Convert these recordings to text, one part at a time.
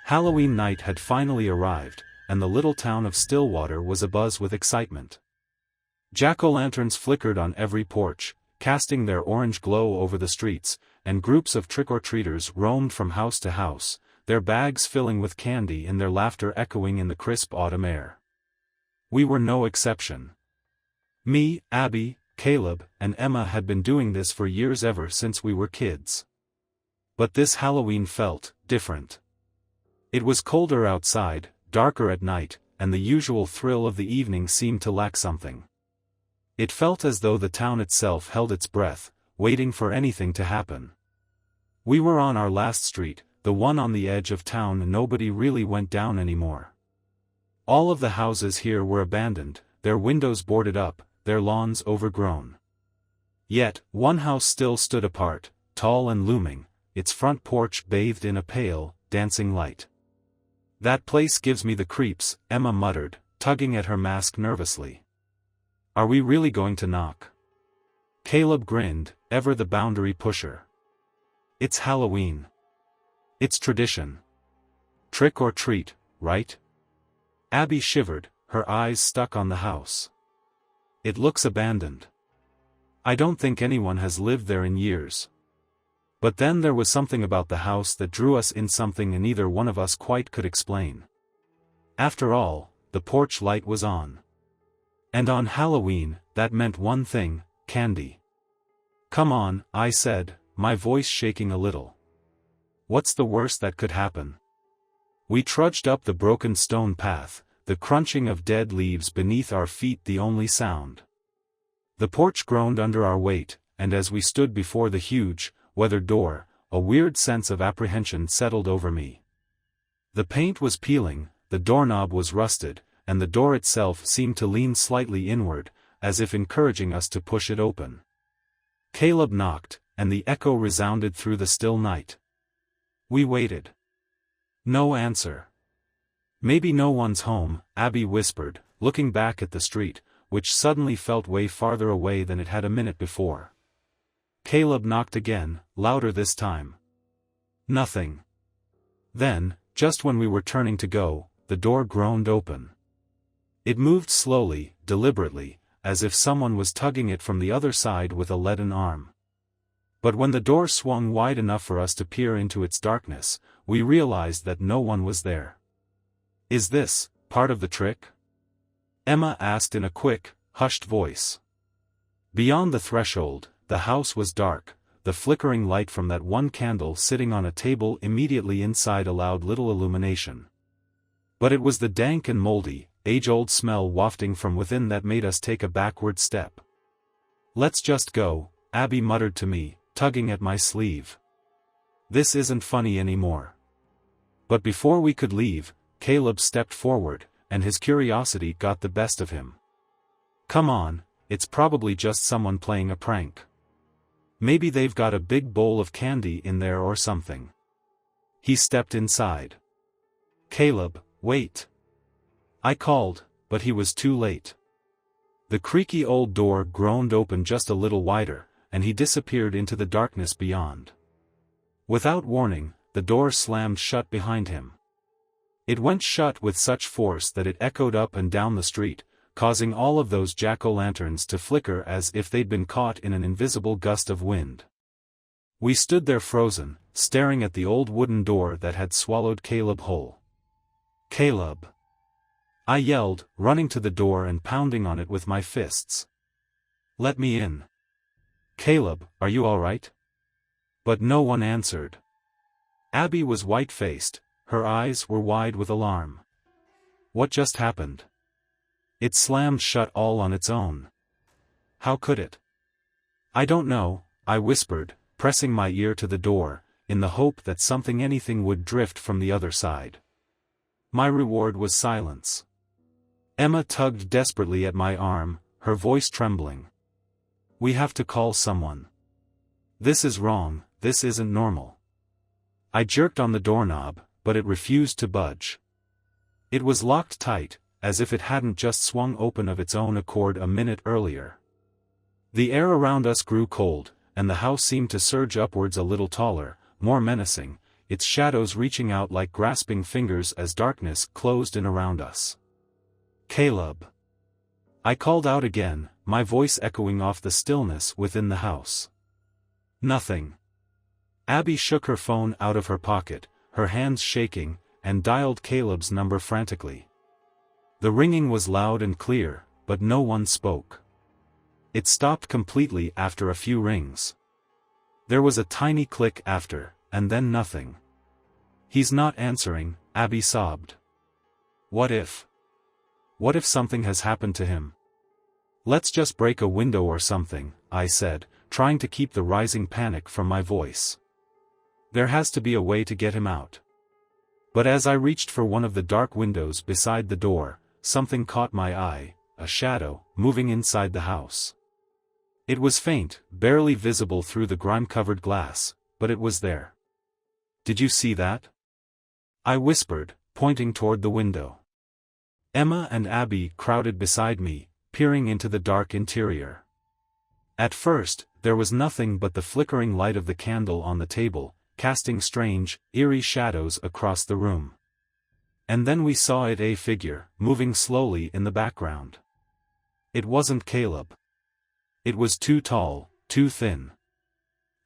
Halloween night had finally arrived, and the little town of Stillwater was abuzz with excitement. Jack-o'-lanterns flickered on every porch, casting their orange glow over the streets, and groups of trick-or-treaters roamed from house to house, their bags filling with candy and their laughter echoing in the crisp autumn air. We were no exception. Me, Abby, Caleb, and Emma had been doing this for years, ever since we were kids. But this Halloween felt different. It was colder outside, darker at night, and the usual thrill of the evening seemed to lack something. It felt as though the town itself held its breath, waiting for anything to happen. We were on our last street, the one on the edge of town, and nobody really went down anymore. All of the houses here were abandoned, their windows boarded up, their lawns overgrown. Yet, one house still stood apart, tall and looming, its front porch bathed in a pale, dancing light. "That place gives me the creeps," Emma muttered, tugging at her mask nervously. "Are we really going to knock?" Caleb grinned, ever the boundary pusher. "It's Halloween. It's tradition. Trick or treat, right?" Abby shivered, her eyes stuck on the house. "It looks abandoned. I don't think anyone has lived there in years." But then there was something about the house that drew us in, something neither one of us quite could explain. After all, the porch light was on. And on Halloween, that meant one thing: candy. "Come on," I said, my voice shaking a little. "What's the worst that could happen?" We trudged up the broken stone path, the crunching of dead leaves beneath our feet the only sound. The porch groaned under our weight, and as we stood before the huge, weathered door, a weird sense of apprehension settled over me. The paint was peeling, the doorknob was rusted, and the door itself seemed to lean slightly inward, as if encouraging us to push it open. Caleb knocked, and the echo resounded through the still night. We waited. No answer. "Maybe no one's home," Abby whispered, looking back at the street, which suddenly felt way farther away than it had a minute before. Caleb knocked again, louder this time. Nothing. Then, just when we were turning to go, the door groaned open. It moved slowly, deliberately, as if someone was tugging it from the other side with a leaden arm. But when the door swung wide enough for us to peer into its darkness, we realized that no one was there. "Is this part of the trick?" Emma asked in a quick, hushed voice. Beyond the threshold, the house was dark. The flickering light from that one candle sitting on a table immediately inside allowed little illumination. But it was the dank and moldy, age-old smell wafting from within that made us take a backward step. "Let's just go," Abby muttered to me, tugging at my sleeve. "This isn't funny anymore." But before we could leave, Caleb stepped forward, and his curiosity got the best of him. "Come on, it's probably just someone playing a prank. Maybe they've got a big bowl of candy in there or something." He stepped inside. "Caleb, wait!" I called, but he was too late. The creaky old door groaned open just a little wider, and he disappeared into the darkness beyond. Without warning, the door slammed shut behind him. It went shut with such force that it echoed up and down the street, causing all of those jack-o'-lanterns to flicker as if they'd been caught in an invisible gust of wind. We stood there frozen, staring at the old wooden door that had swallowed Caleb whole. "Caleb!" I yelled, running to the door and pounding on it with my fists. "Let me in." "Caleb, are you all right?" But no one answered. Abby was white-faced, her eyes were wide with alarm. "What just happened?" "It slammed shut all on its own." "How could it?" "I don't know," I whispered, pressing my ear to the door, in the hope that anything would drift from the other side. My reward was silence. Emma tugged desperately at my arm, her voice trembling. "We have to call someone. This is wrong, this isn't normal." I jerked on the doorknob, but it refused to budge. It was locked tight, as if it hadn't just swung open of its own accord a minute earlier. The air around us grew cold, and the house seemed to surge upwards a little taller, more menacing, its shadows reaching out like grasping fingers as darkness closed in around us. "Caleb!" I called out again, my voice echoing off the stillness within the house. Nothing. Abby shook her phone out of her pocket, her hands shaking, and dialed Caleb's number frantically. The ringing was loud and clear, but no one spoke. It stopped completely after a few rings. There was a tiny click after, and then nothing. "He's not answering," Abby sobbed. What if something has happened to him? "Let's just break a window or something," I said, trying to keep the rising panic from my voice. "There has to be a way to get him out." But as I reached for one of the dark windows beside the door, something caught my eye, a shadow, moving inside the house. It was faint, barely visible through the grime-covered glass, but it was there. "Did you see that?" I whispered, pointing toward the window. Emma and Abby crowded beside me, peering into the dark interior. At first, there was nothing but the flickering light of the candle on the table, casting strange, eerie shadows across the room. And then we saw a figure, moving slowly in the background. It wasn't Caleb. It was too tall, too thin.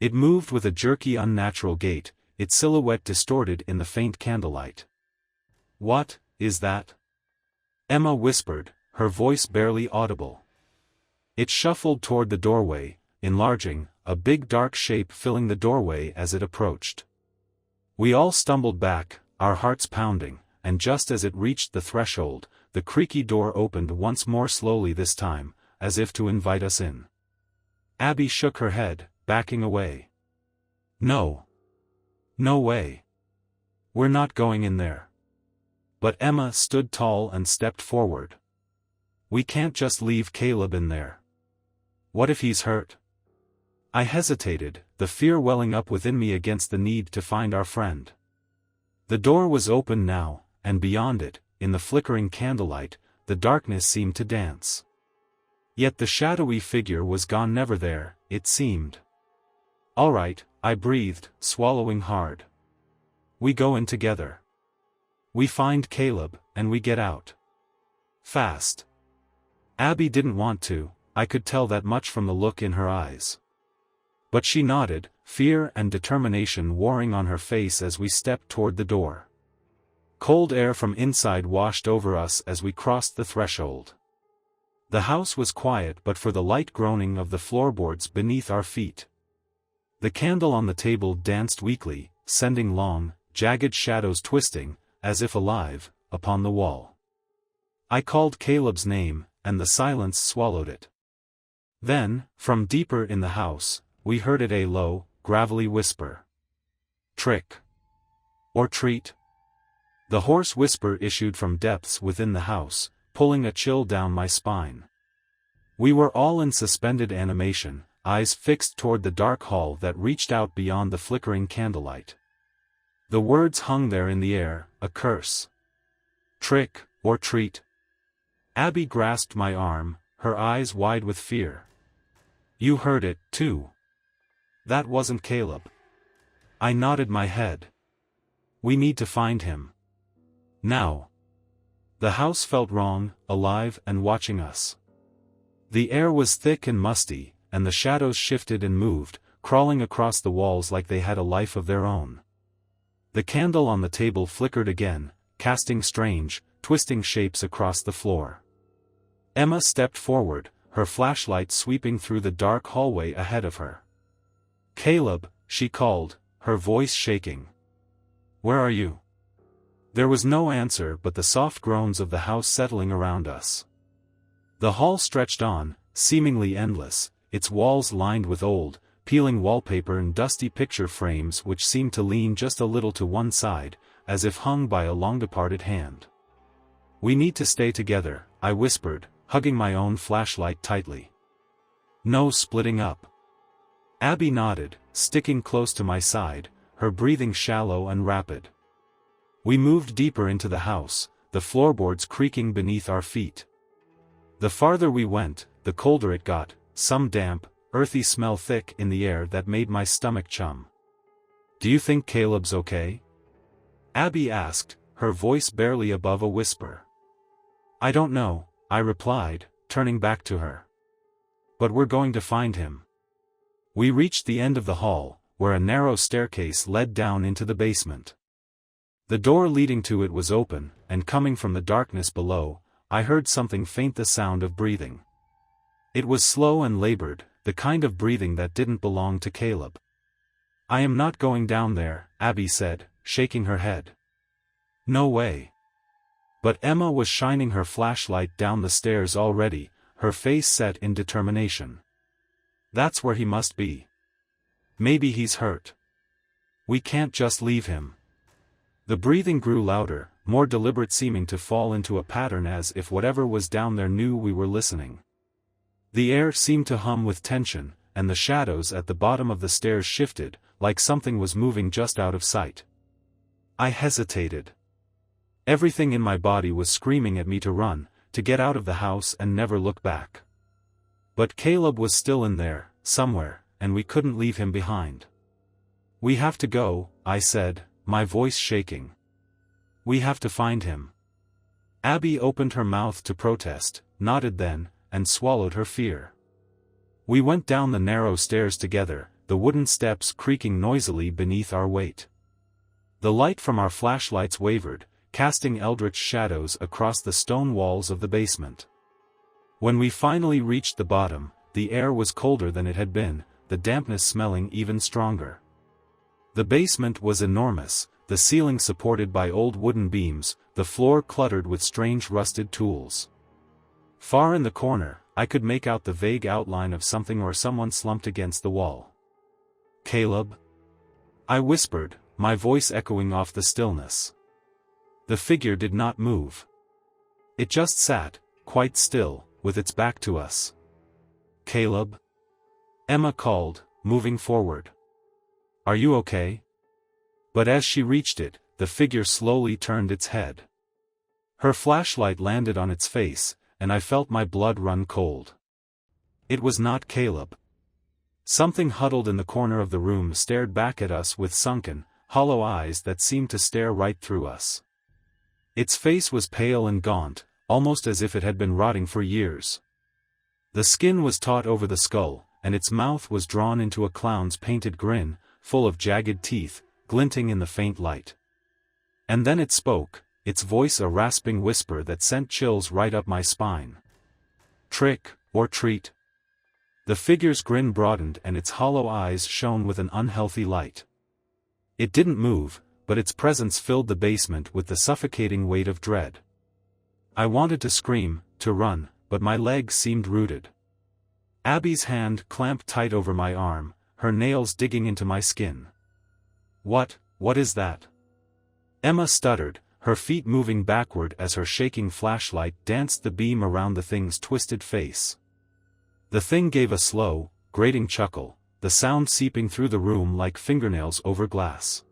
It moved with a jerky, unnatural gait, its silhouette distorted in the faint candlelight. "What is that?" Emma whispered, her voice barely audible. It shuffled toward the doorway, enlarging, a big dark shape filling the doorway as it approached. We all stumbled back, our hearts pounding, and just as it reached the threshold, the creaky door opened once more, slowly this time, as if to invite us in. Abby shook her head, backing away. "No. No way. We're not going in there." But Emma stood tall and stepped forward. "We can't just leave Caleb in there. What if he's hurt?" I hesitated, the fear welling up within me against the need to find our friend. The door was open now, and beyond it, in the flickering candlelight, the darkness seemed to dance. Yet the shadowy figure was gone, never there, it seemed. "All right," I breathed, swallowing hard. "We go in together. We find Caleb, and we get out. Fast." Abby didn't want to, I could tell that much from the look in her eyes. But she nodded, fear and determination warring on her face as we stepped toward the door. Cold air from inside washed over us as we crossed the threshold. The house was quiet but for the light groaning of the floorboards beneath our feet. The candle on the table danced weakly, sending long, jagged shadows twisting, as if alive, upon the wall. I called Caleb's name, and the silence swallowed it. Then, from deeper in the house, we heard it, a low, gravelly whisper. "Trick. Or treat?" The hoarse whisper issued from depths within the house, pulling a chill down my spine. We were all in suspended animation, eyes fixed toward the dark hall that reached out beyond the flickering candlelight. The words hung there in the air, a curse. "Trick, or treat?" Abby grasped my arm, her eyes wide with fear. "You heard it, too. That wasn't Caleb." I nodded my head. "We need to find him. Now." The house felt wrong, alive and watching us. The air was thick and musty, and the shadows shifted and moved, crawling across the walls like they had a life of their own. The candle on the table flickered again, casting strange, twisting shapes across the floor. Emma stepped forward, her flashlight sweeping through the dark hallway ahead of her. "Caleb," she called, her voice shaking. "Where are you?" There was no answer but the soft groans of the house settling around us. The hall stretched on, seemingly endless, its walls lined with old, peeling wallpaper and dusty picture frames which seemed to lean just a little to one side, as if hung by a long-departed hand. "We need to stay together," I whispered, hugging my own flashlight tightly. "No splitting up." Abby nodded, sticking close to my side, her breathing shallow and rapid. We moved deeper into the house, the floorboards creaking beneath our feet. The farther we went, the colder it got, some damp, earthy smell thick in the air that made my stomach chum. Do you think Caleb's okay? Abby asked, her voice barely above a whisper. I don't know, I replied, turning back to her. But we're going to find him. We reached the end of the hall, where a narrow staircase led down into the basement. The door leading to it was open, and coming from the darkness below, I heard something faint, the sound of breathing. It was slow and labored, the kind of breathing that didn't belong to Caleb. I am not going down there, Abby said, shaking her head. No way. But Emma was shining her flashlight down the stairs already, her face set in determination. That's where he must be. Maybe he's hurt. We can't just leave him. The breathing grew louder, more deliberate, seeming to fall into a pattern as if whatever was down there knew we were listening. The air seemed to hum with tension, and the shadows at the bottom of the stairs shifted, like something was moving just out of sight. I hesitated. Everything in my body was screaming at me to run, to get out of the house and never look back. But Caleb was still in there, somewhere, and we couldn't leave him behind. We have to go, I said, my voice shaking. We have to find him. Abby opened her mouth to protest, nodded then, and swallowed her fear. We went down the narrow stairs together, the wooden steps creaking noisily beneath our weight. The light from our flashlights wavered, casting eldritch shadows across the stone walls of the basement. When we finally reached the bottom, the air was colder than it had been, the dampness smelling even stronger. The basement was enormous, the ceiling supported by old wooden beams, the floor cluttered with strange rusted tools. Far in the corner, I could make out the vague outline of something or someone slumped against the wall. Caleb? I whispered, my voice echoing off the stillness. The figure did not move. It just sat, quite still, with its back to us. Caleb? Emma called, moving forward. Are you okay? But as she reached it, the figure slowly turned its head. Her flashlight landed on its face, and I felt my blood run cold. It was not Caleb. Something huddled in the corner of the room stared back at us with sunken, hollow eyes that seemed to stare right through us. Its face was pale and gaunt, almost as if it had been rotting for years. The skin was taut over the skull, and its mouth was drawn into a clown's painted grin, full of jagged teeth, glinting in the faint light. And then it spoke, its voice a rasping whisper that sent chills right up my spine. Trick, or treat? The figure's grin broadened and its hollow eyes shone with an unhealthy light. It didn't move, but its presence filled the basement with the suffocating weight of dread. I wanted to scream, to run, but my legs seemed rooted. Abby's hand clamped tight over my arm, her nails digging into my skin. What is that? Emma stuttered, her feet moving backward as her shaking flashlight danced the beam around the thing's twisted face. The thing gave a slow, grating chuckle, the sound seeping through the room like fingernails over glass.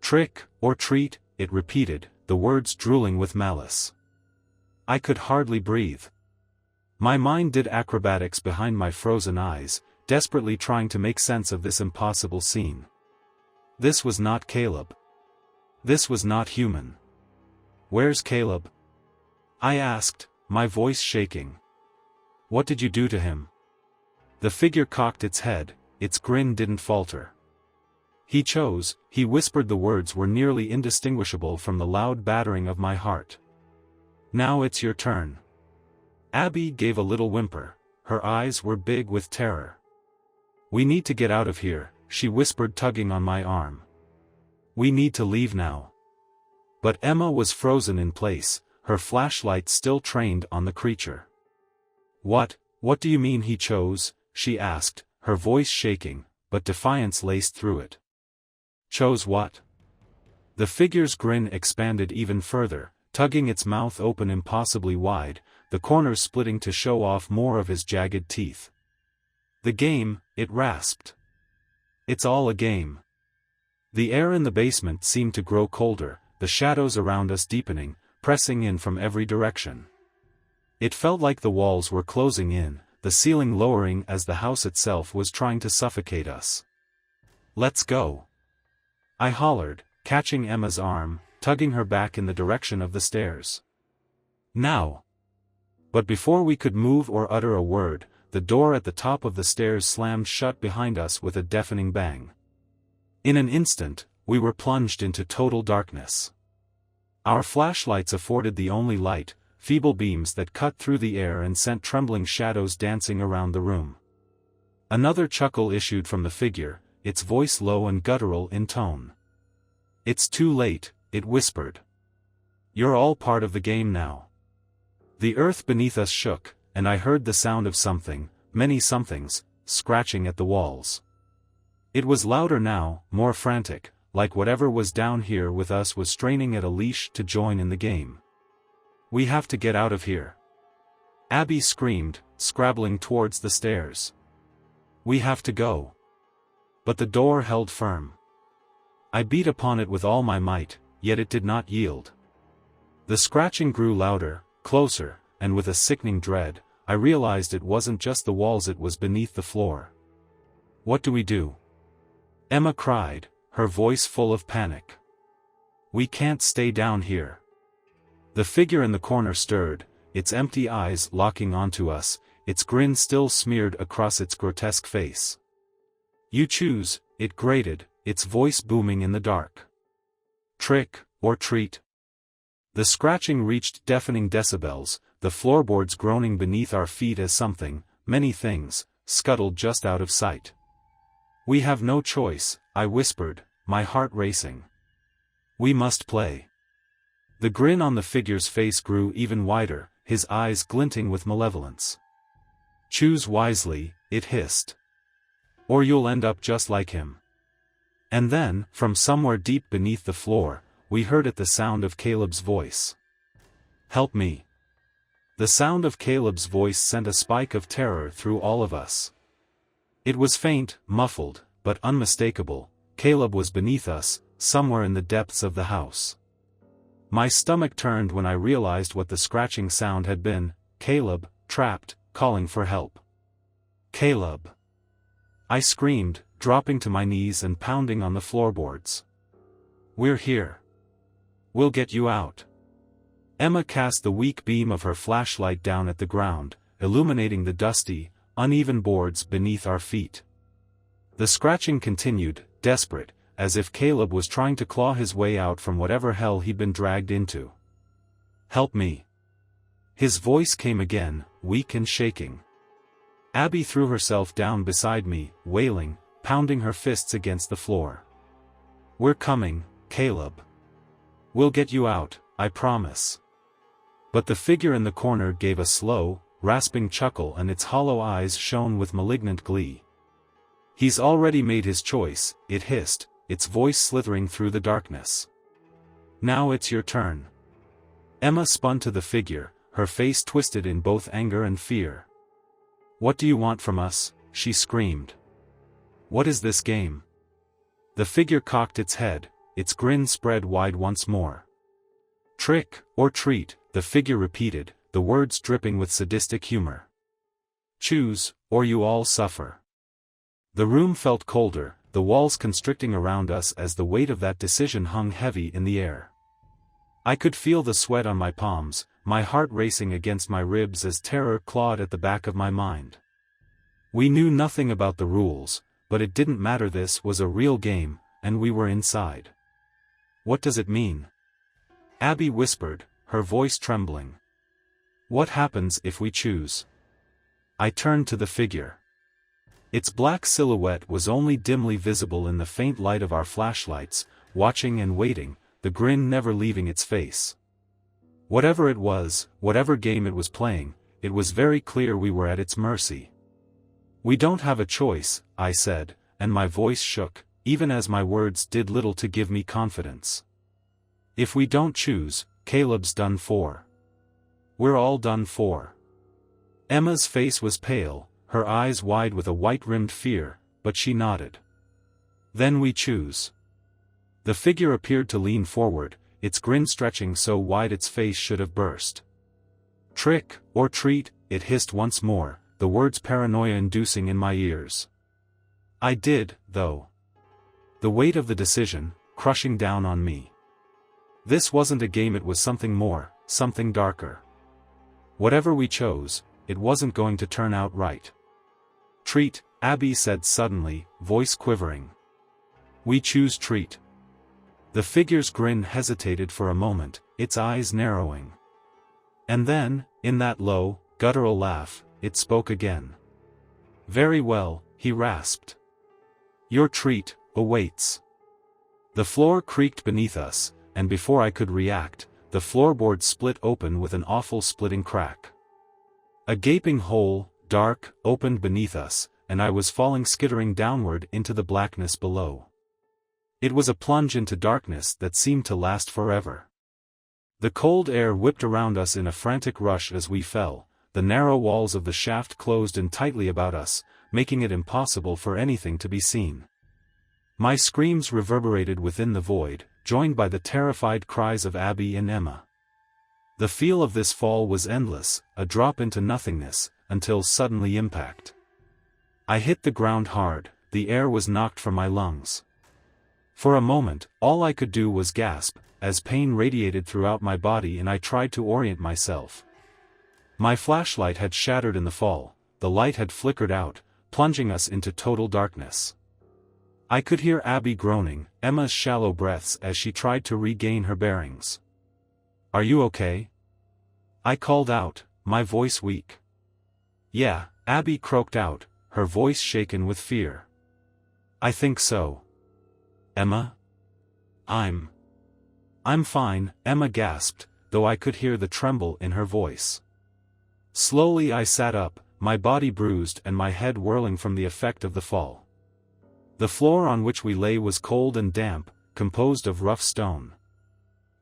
Trick, or treat, it repeated, the words drooling with malice. I could hardly breathe. My mind did acrobatics behind my frozen eyes, desperately trying to make sense of this impossible scene. This was not Caleb. This was not human. Where's Caleb? I asked, my voice shaking. What did you do to him? The figure cocked its head, its grin didn't falter. He chose, he whispered, the words were nearly indistinguishable from the loud battering of my heart. Now it's your turn. Abby gave a little whimper, her eyes were big with terror. We need to get out of here, she whispered, tugging on my arm. We need to leave now. But Emma was frozen in place, her flashlight still trained on the creature. What do you mean he chose? She asked, her voice shaking, but defiance laced through it. Chose what? The figure's grin expanded even further, tugging its mouth open impossibly wide, the corners splitting to show off more of his jagged teeth. The game, it rasped. It's all a game. The air in the basement seemed to grow colder, the shadows around us deepening, pressing in from every direction. It felt like the walls were closing in, the ceiling lowering as the house itself was trying to suffocate us. Let's go. I hollered, catching Emma's arm, tugging her back in the direction of the stairs. Now! But before we could move or utter a word, the door at the top of the stairs slammed shut behind us with a deafening bang. In an instant, we were plunged into total darkness. Our flashlights afforded the only light, feeble beams that cut through the air and sent trembling shadows dancing around the room. Another chuckle issued from the figure, its voice low and guttural in tone. "It's too late," it whispered. "You're all part of the game now." The earth beneath us shook, and I heard the sound of something, many somethings, scratching at the walls. It was louder now, more frantic, like whatever was down here with us was straining at a leash to join in the game. "We have to get out of here," Abby screamed, scrabbling towards the stairs. "We have to go." But the door held firm. I beat upon it with all my might, yet it did not yield. The scratching grew louder, closer, and with a sickening dread, I realized it wasn't just the walls, it was beneath the floor. "What do we do?" Emma cried, her voice full of panic. "We can't stay down here." The figure in the corner stirred, its empty eyes locking onto us, its grin still smeared across its grotesque face. "You choose," it grated, its voice booming in the dark. "Trick, or treat." The scratching reached deafening decibels, the floorboards groaning beneath our feet as something, many things, scuttled just out of sight. "We have no choice," I whispered, my heart racing. "We must play." The grin on the figure's face grew even wider, his eyes glinting with malevolence. "Choose wisely," it hissed. "Or you'll end up just like him." And then, from somewhere deep beneath the floor, we heard it, the sound of Caleb's voice. "Help me." The sound of Caleb's voice sent a spike of terror through all of us. It was faint, muffled, but unmistakable. Caleb was beneath us, somewhere in the depths of the house. My stomach turned when I realized what the scratching sound had been. Caleb, trapped, calling for help. "Caleb!" I screamed, dropping to my knees and pounding on the floorboards. "We're here. We'll get you out." Emma cast the weak beam of her flashlight down at the ground, illuminating the dusty, uneven boards beneath our feet. The scratching continued, desperate, as if Caleb was trying to claw his way out from whatever hell he'd been dragged into. "Help me." His voice came again, weak and shaking. Abby threw herself down beside me, wailing, pounding her fists against the floor. "We're coming, Caleb. We'll get you out, I promise." But the figure in the corner gave a slow, rasping chuckle and its hollow eyes shone with malignant glee. "He's already made his choice," it hissed, its voice slithering through the darkness. "Now it's your turn." Emma spun to the figure, her face twisted in both anger and fear. "What do you want from us?" she screamed. "What is this game?" The figure cocked its head, its grin spread wide once more. "Trick, or treat," the figure repeated, the words dripping with sadistic humor. "Choose, or you all suffer." The room felt colder, the walls constricting around us as the weight of that decision hung heavy in the air. I could feel the sweat on my palms, my heart racing against my ribs as terror clawed at the back of my mind. We knew nothing about the rules, but it didn't matter, this was a real game, and we were inside. "What does it mean?" Abby whispered, her voice trembling. "What happens if we choose?" I turned to the figure. Its black silhouette was only dimly visible in the faint light of our flashlights, watching and waiting, the grin never leaving its face. Whatever it was, whatever game it was playing, it was very clear we were at its mercy. "We don't have a choice," I said, and my voice shook, even as my words did little to give me confidence. "If we don't choose, Caleb's done for. We're all done for." Emma's face was pale, her eyes wide with a white-rimmed fear, but she nodded. "Then we choose." The figure appeared to lean forward, its grin stretching so wide its face should have burst. "Trick, or treat," it hissed once more, the words paranoia-inducing in my ears. I did, though. The weight of the decision, crushing down on me. This wasn't a game, it was something more, something darker. Whatever we chose, it wasn't going to turn out right. Treat, Abby said suddenly, voice quivering. We choose treat. The figure's grin hesitated for a moment, its eyes narrowing. And then, in that low, guttural laugh, it spoke again. Very well, he rasped. Your treat awaits. The floor creaked beneath us, and before I could react, the floorboard split open with an awful splitting crack. A gaping hole, dark, opened beneath us, and I was falling skittering downward into the blackness below. It was a plunge into darkness that seemed to last forever. The cold air whipped around us in a frantic rush as we fell, the narrow walls of the shaft closed in tightly about us, making it impossible for anything to be seen. My screams reverberated within the void, joined by the terrified cries of Abby and Emma. The feel of this fall was endless, a drop into nothingness, until suddenly impact. I hit the ground hard, the air was knocked from my lungs. For a moment, all I could do was gasp, as pain radiated throughout my body and I tried to orient myself. My flashlight had shattered in the fall, the light had flickered out, plunging us into total darkness. I could hear Abby groaning, Emma's shallow breaths as she tried to regain her bearings. Are you okay? I called out, my voice weak. Yeah, Abby croaked out, her voice shaken with fear. I think so. Emma? I'm fine, Emma gasped, though I could hear the tremble in her voice. Slowly I sat up, my body bruised and my head whirling from the effect of the fall. The floor on which we lay was cold and damp, composed of rough stone.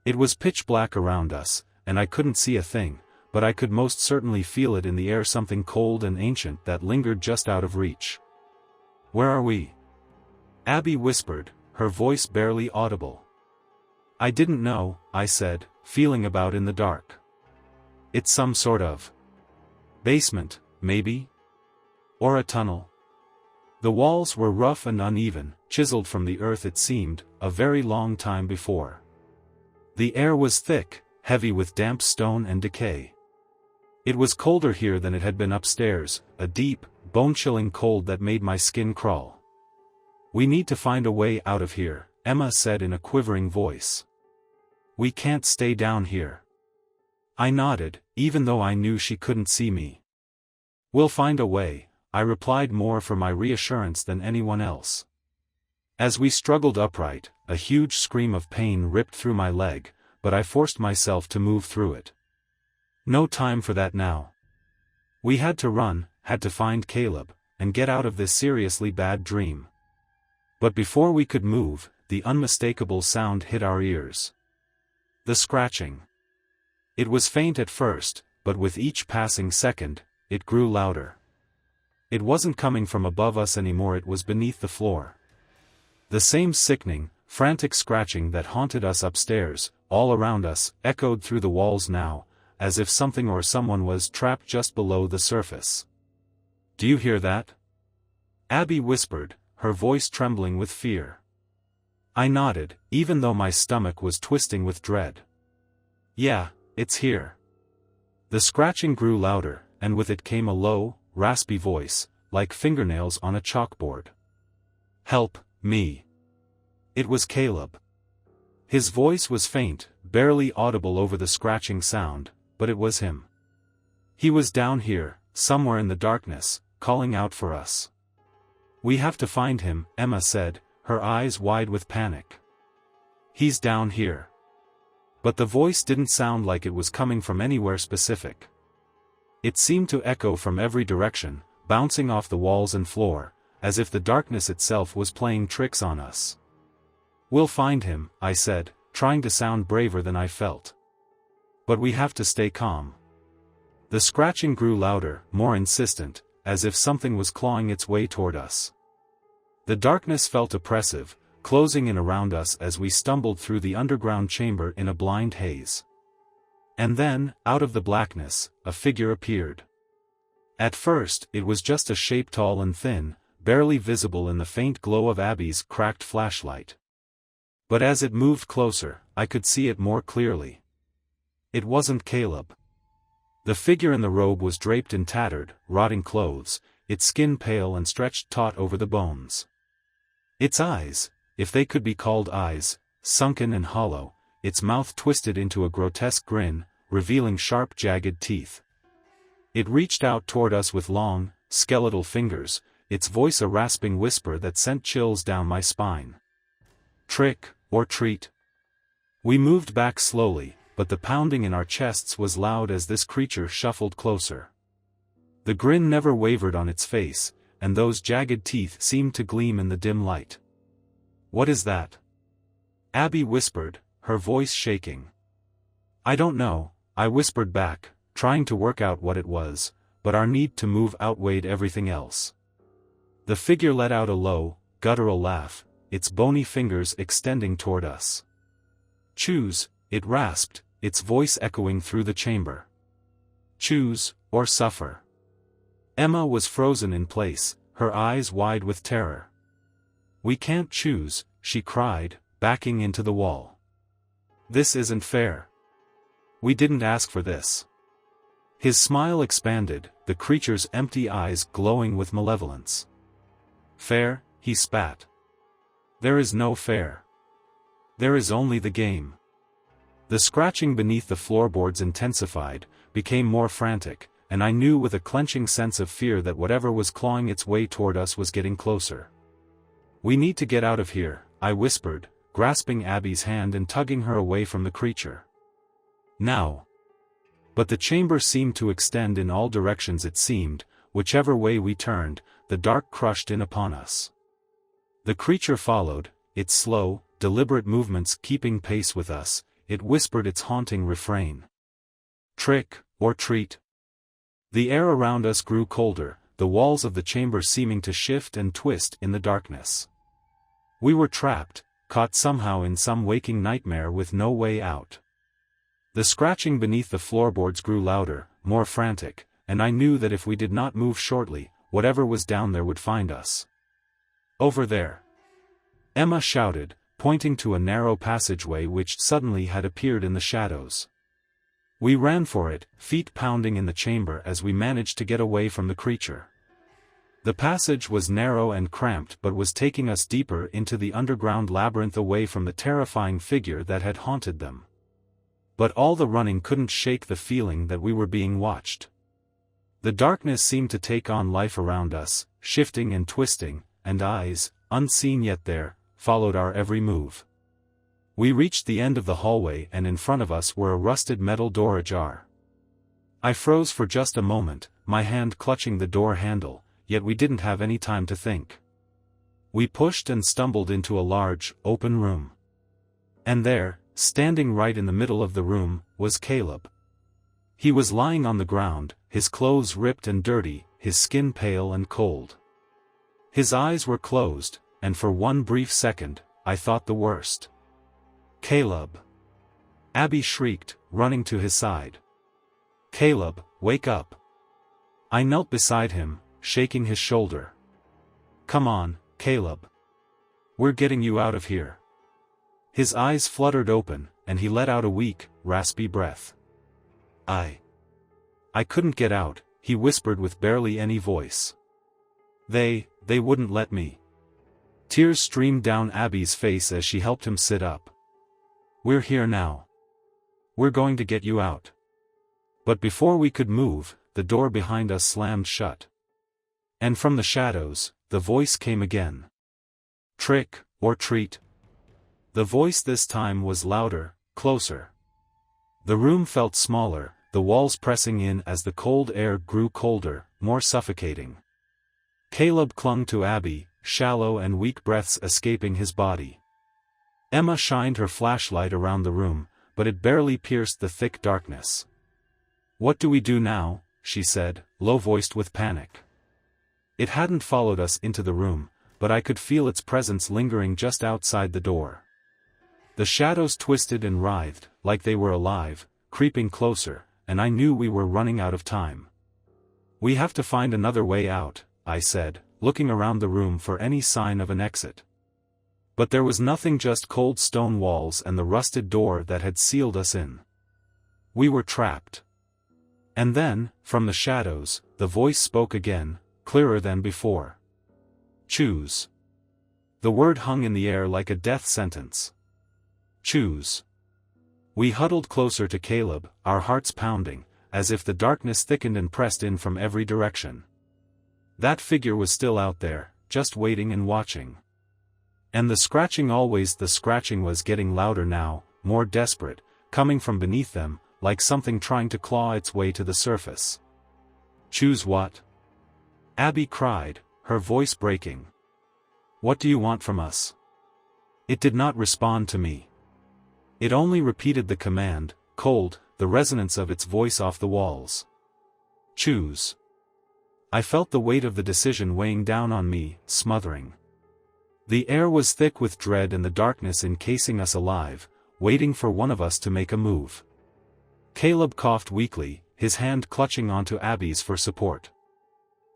It was pitch black around us, and I couldn't see a thing, but I could most certainly feel it in the air, something cold and ancient that lingered just out of reach. Where are we? Abby whispered, her voice barely audible. I didn't know, I said, feeling about in the dark. It's some sort of basement, maybe? Or a tunnel? The walls were rough and uneven, chiseled from the earth it seemed, a very long time before. The air was thick, heavy with damp stone and decay. It was colder here than it had been upstairs, a deep, bone-chilling cold that made my skin crawl. We need to find a way out of here, Emma said in a quivering voice. We can't stay down here. I nodded, even though I knew she couldn't see me. We'll find a way, I replied, more for my reassurance than anyone else. As we struggled upright, a huge scream of pain ripped through my leg, but I forced myself to move through it. No time for that now. We had to run, had to find Caleb, and get out of this seriously bad dream. But before we could move, the unmistakable sound hit our ears. The scratching. It was faint at first, but with each passing second, it grew louder. It wasn't coming from above us anymore, it was beneath the floor. The same sickening, frantic scratching that haunted us upstairs, all around us, echoed through the walls now, as if something or someone was trapped just below the surface. Do you hear that? Abby whispered, her voice trembling with fear. I nodded, even though my stomach was twisting with dread. Yeah, it's here. The scratching grew louder, and with it came a low, raspy voice, like fingernails on a chalkboard. Help me. It was Caleb. His voice was faint, barely audible over the scratching sound, but it was him. He was down here, somewhere in the darkness, calling out for us. We have to find him, Emma said, her eyes wide with panic. He's down here. But the voice didn't sound like it was coming from anywhere specific. It seemed to echo from every direction, bouncing off the walls and floor, as if the darkness itself was playing tricks on us. We'll find him, I said, trying to sound braver than I felt. But we have to stay calm. The scratching grew louder, more insistent, as if something was clawing its way toward us. The darkness felt oppressive, closing in around us as we stumbled through the underground chamber in a blind haze. And then, out of the blackness, a figure appeared. At first, it was just a shape tall and thin, barely visible in the faint glow of Abby's cracked flashlight. But as it moved closer, I could see it more clearly. It wasn't Caleb. The figure in the robe was draped in tattered, rotting clothes, its skin pale and stretched taut over the bones. Its eyes, if they could be called eyes, sunken and hollow, its mouth twisted into a grotesque grin, revealing sharp jagged teeth. It reached out toward us with long, skeletal fingers, its voice a rasping whisper that sent chills down my spine. Trick, or treat. We moved back slowly, but the pounding in our chests was loud as this creature shuffled closer. The grin never wavered on its face, and those jagged teeth seemed to gleam in the dim light. "What is that?" Abby whispered, her voice shaking. "I don't know," I whispered back, trying to work out what it was, but our need to move outweighed everything else. The figure let out a low, guttural laugh, its bony fingers extending toward us. "Choose," it rasped, its voice echoing through the chamber. "Choose, or suffer." Emma was frozen in place, her eyes wide with terror. "We can't choose," she cried, backing into the wall. "This isn't fair. We didn't ask for this." His smile expanded, the creature's empty eyes glowing with malevolence. "Fair?" he spat. "There is no fair. There is only the game." The scratching beneath the floorboards intensified, became more frantic, and I knew with a clenching sense of fear that whatever was clawing its way toward us was getting closer. "We need to get out of here," I whispered, grasping Abby's hand and tugging her away from the creature. "Now." But the chamber seemed to extend in all directions. It seemed, whichever way we turned, the dark crushed in upon us. The creature followed, its slow, deliberate movements keeping pace with us. It whispered its haunting refrain. "Trick, or treat." The air around us grew colder, the walls of the chamber seeming to shift and twist in the darkness. We were trapped, caught somehow in some waking nightmare with no way out. The scratching beneath the floorboards grew louder, more frantic, and I knew that if we did not move shortly, whatever was down there would find us. "Over there!" Emma shouted, pointing to a narrow passageway which suddenly had appeared in the shadows. We ran for it, feet pounding in the chamber as we managed to get away from the creature. The passage was narrow and cramped but was taking us deeper into the underground labyrinth away from the terrifying figure that had haunted them. But all the running couldn't shake the feeling that we were being watched. The darkness seemed to take on life around us, shifting and twisting, and eyes, unseen yet there, followed our every move. We reached the end of the hallway and in front of us were a rusted metal door ajar. I froze for just a moment, my hand clutching the door handle, yet we didn't have any time to think. We pushed and stumbled into a large, open room. And there, standing right in the middle of the room, was Caleb. He was lying on the ground, his clothes ripped and dirty, his skin pale and cold. His eyes were closed, and for one brief second, I thought the worst. "Caleb!" Abby shrieked, running to his side. "Caleb, wake up!" I knelt beside him, shaking his shoulder. "Come on, Caleb. We're getting you out of here." His eyes fluttered open, and he let out a weak, raspy breath. I couldn't get out," he whispered with barely any voice. They wouldn't let me." Tears streamed down Abby's face as she helped him sit up. "We're here now. We're going to get you out." But before we could move, the door behind us slammed shut. And from the shadows, the voice came again. "Trick, or treat." The voice this time was louder, closer. The room felt smaller, the walls pressing in as the cold air grew colder, more suffocating. Caleb clung to Abby, shallow and weak breaths escaping his body. Emma shined her flashlight around the room, but it barely pierced the thick darkness. "What do we do now?" she said, low-voiced with panic. It hadn't followed us into the room, but I could feel its presence lingering just outside the door. The shadows twisted and writhed, like they were alive, creeping closer, and I knew we were running out of time. "We have to find another way out," I said, looking around the room for any sign of an exit. But there was nothing, just cold stone walls and the rusted door that had sealed us in. We were trapped. And then, from the shadows, the voice spoke again, clearer than before. Choose. The word hung in the air like a death sentence. Choose. We huddled closer to Caleb, our hearts pounding, as if the darkness thickened and pressed in from every direction. That figure was still out there, just waiting and watching. And the scratching was getting louder now, more desperate, coming from beneath them, like something trying to claw its way to the surface. Choose what? Abby cried, her voice breaking. What do you want from us? It did not respond to me. It only repeated the command, cold, the resonance of its voice off the walls. Choose. I felt the weight of the decision weighing down on me, smothering. The air was thick with dread and the darkness encasing us alive, waiting for one of us to make a move. Caleb coughed weakly, his hand clutching onto Abby's for support.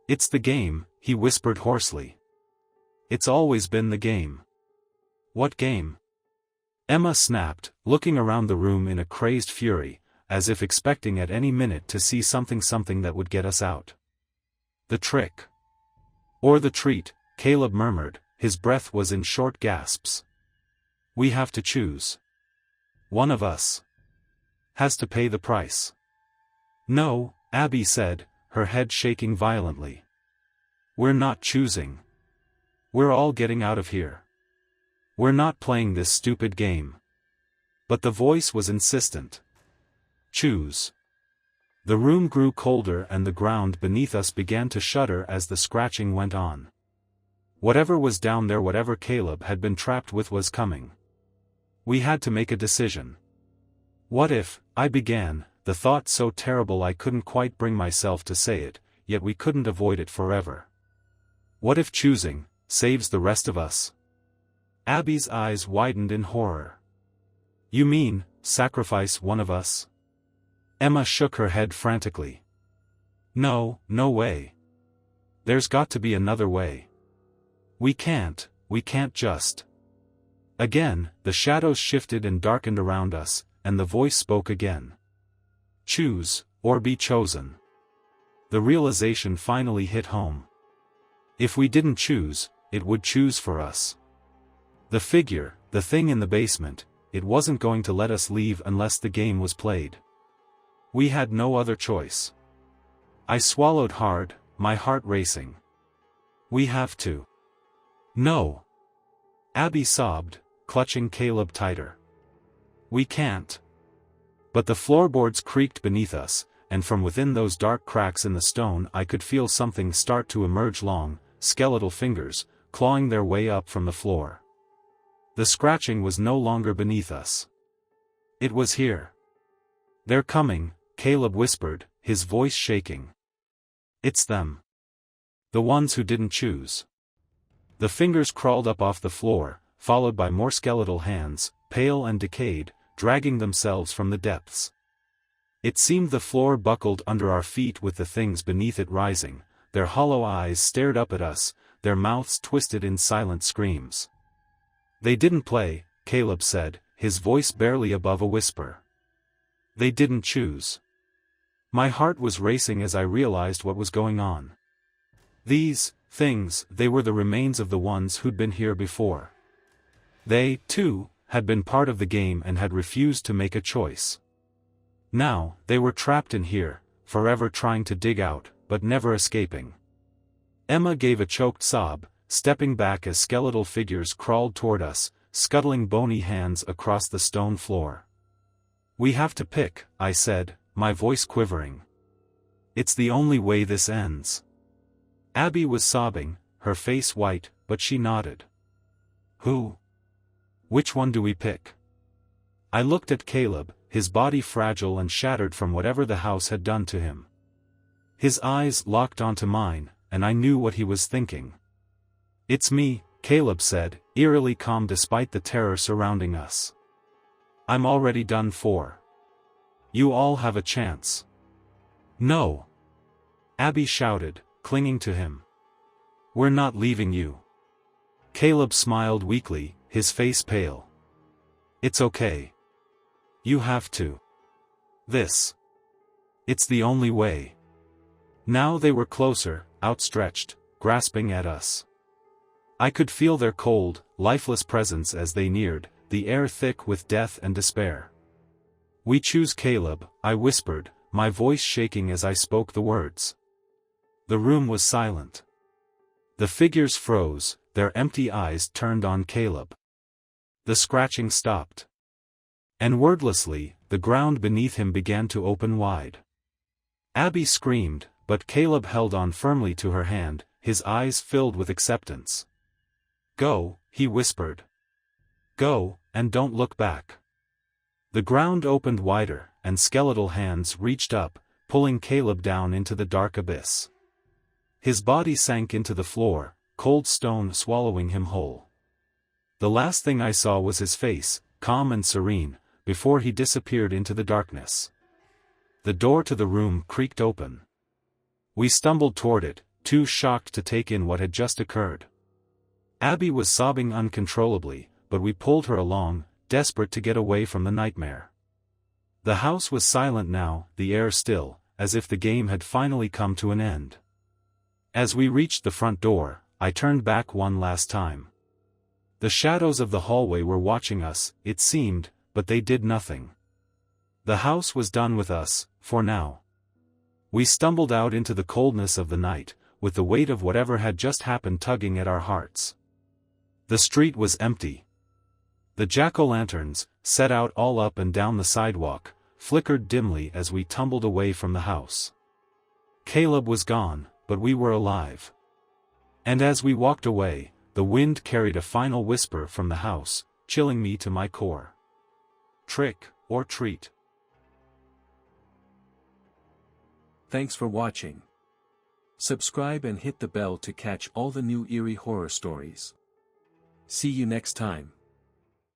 It's the game, he whispered hoarsely. It's always been the game. What game? Emma snapped, looking around the room in a crazed fury, as if expecting at any minute to see something that would get us out. The trick. Or the treat, Caleb murmured, his breath was in short gasps. We have to choose. One of us has to pay the price. No, Abby said, her head shaking violently. We're not choosing. We're all getting out of here. We're not playing this stupid game. But the voice was insistent. Choose. The room grew colder and the ground beneath us began to shudder as the scratching went on. Whatever was down there, whatever Caleb had been trapped with, was coming. We had to make a decision. What if, I began, the thought so terrible I couldn't quite bring myself to say it, yet we couldn't avoid it forever. What if choosing saves the rest of us? Abby's eyes widened in horror. You mean, sacrifice one of us? Emma shook her head frantically. No, no way. There's got to be another way. We can't just. Again, the shadows shifted and darkened around us, and the voice spoke again. Choose, or be chosen. The realization finally hit home. If we didn't choose, it would choose for us. The figure, the thing in the basement, it wasn't going to let us leave unless the game was played. We had no other choice. I swallowed hard, my heart racing. We have to. No. Abby sobbed, clutching Caleb tighter. We can't. But the floorboards creaked beneath us, and from within those dark cracks in the stone I could feel something start to emerge, long, skeletal fingers, clawing their way up from the floor. The scratching was no longer beneath us. It was here. They're coming, Caleb whispered, his voice shaking. It's them. The ones who didn't choose. The fingers crawled up off the floor, followed by more skeletal hands, pale and decayed, dragging themselves from the depths. It seemed the floor buckled under our feet with the things beneath it rising, their hollow eyes stared up at us, their mouths twisted in silent screams. They didn't play, Caleb said, his voice barely above a whisper. They didn't choose. My heart was racing as I realized what was going on. These things, they were the remains of the ones who'd been here before. They, too, had been part of the game and had refused to make a choice. Now, they were trapped in here, forever trying to dig out, but never escaping. Emma gave a choked sob, stepping back as skeletal figures crawled toward us, scuttling bony hands across the stone floor. We have to pick, I said, my voice quivering. It's the only way this ends. Abby was sobbing, her face white, but she nodded. Who? Which one do we pick? I looked at Caleb, his body fragile and shattered from whatever the house had done to him. His eyes locked onto mine, and I knew what he was thinking. It's me, Caleb said, eerily calm despite the terror surrounding us. I'm already done for. You all have a chance. No. Abby shouted, clinging to him. We're not leaving you. Caleb smiled weakly, his face pale. "It's okay. You have to. It's the only way." Now they were closer, outstretched, grasping at us. I could feel their cold, lifeless presence as they neared, the air thick with death and despair. "We choose Caleb," I whispered, my voice shaking as I spoke the words. The room was silent. The figures froze, their empty eyes turned on Caleb. The scratching stopped. And wordlessly, the ground beneath him began to open wide. Abby screamed, but Caleb held on firmly to her hand, his eyes filled with acceptance. "Go," he whispered. "Go, and don't look back." The ground opened wider, and skeletal hands reached up, pulling Caleb down into the dark abyss. His body sank into the floor, cold stone swallowing him whole. The last thing I saw was his face, calm and serene, before he disappeared into the darkness. The door to the room creaked open. We stumbled toward it, too shocked to take in what had just occurred. Abby was sobbing uncontrollably, but we pulled her along, desperate to get away from the nightmare. The house was silent now, the air still, as if the game had finally come to an end. As we reached the front door, I turned back one last time. The shadows of the hallway were watching us, it seemed, but they did nothing. The house was done with us, for now. We stumbled out into the coldness of the night, with the weight of whatever had just happened tugging at our hearts. The street was empty. The jack-o'-lanterns, set out all up and down the sidewalk, flickered dimly as we tumbled away from the house. Caleb was gone, but we were alive. And as we walked away, the wind carried a final whisper from the house, chilling me to my core. Trick or treat. Thanks for watching. Subscribe and hit the bell to catch all the new eerie horror stories. See you next time.